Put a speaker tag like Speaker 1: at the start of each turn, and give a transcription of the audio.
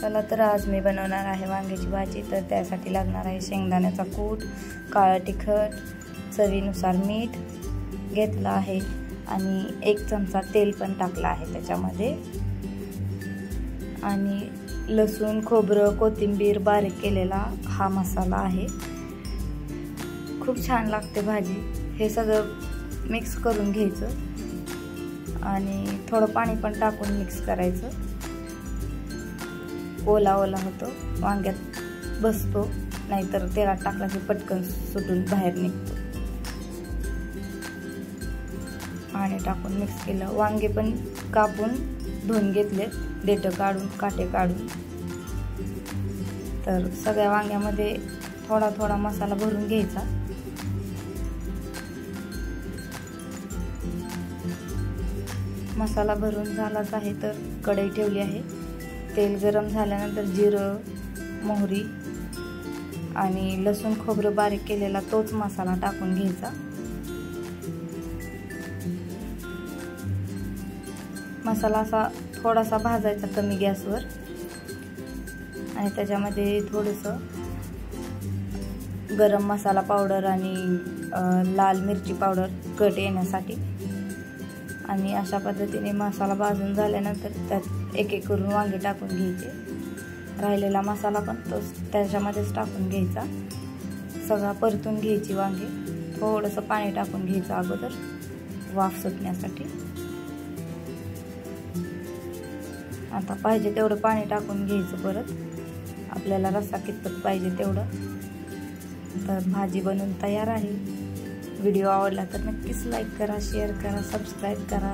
Speaker 1: चला तर आज मी बनवणार आहे वांग्याची भाजी। तर त्यासाठी लागणार आहे शेंगदाण्याचा कूट, काळं तिखट, चवीनुसार मीठ घेतला आहे आणि 1 चमचा तेल पण टाकला आहे त्याच्यामध्ये, आणि लसूण, खोबरं, कोथिंबीर बारीक केलेला हा मसाला आहे। खूप छान लागते भाजी। हे सगळं मिक्स करून घ्यायचं आणि थोडं पाणी पण टाकून मिक्स करायचं। ओला ओला होतो, वांग्यात बसतो, नाहीतर तेलात टाकला की पटकन सुटून बाहेर निघतो। पाणी टाकून मिक्स केलं। वांगे पण कापून धुवून घेतले, देठ काढून, काटे काढून। तर सगळ्या वांग्यामध्ये थोडा थोडा मसाला भरून घ्यायचा। मसाला भरून झालाच आहे तर कढई ठेवली आहे। तेल गरम झाल्यानंतर जिरं, मोहरी आणि लसूण, खोबरं बारीक केलेला तोच मसाला टाकून घ्यायचा। मसाला असा थोडासा भाजायचा कमी गॅसवर, आणि त्याच्यामध्ये थोडंसं गरम मसाला पावडर आणि लाल मिरची पावडर कट येण्यासाठी। आणि अशा पद्धतीने मसाला भाजून झाल्यानंतर त्यात एक एक करून वांगे टाकून घ्यायचे। राहिलेला मसाला पण त्याच्यामध्येच टाकून घ्यायचा। सगळा परतून घ्यायची वांगे। थोडंसं पाणी टाकून घ्यायचं अगोदर वाफ सुटण्यासाठी। आता पाहिजे तेवढं पाणी टाकून घ्यायचं परत, आपल्याला रस्सा कितपत पाहिजे तेवढं। तर भाजी बनवून तयार आहे। व्हिडिओ आवडला तर नक्कीच लाईक करा, शेअर करा, सबस्क्राईब करा।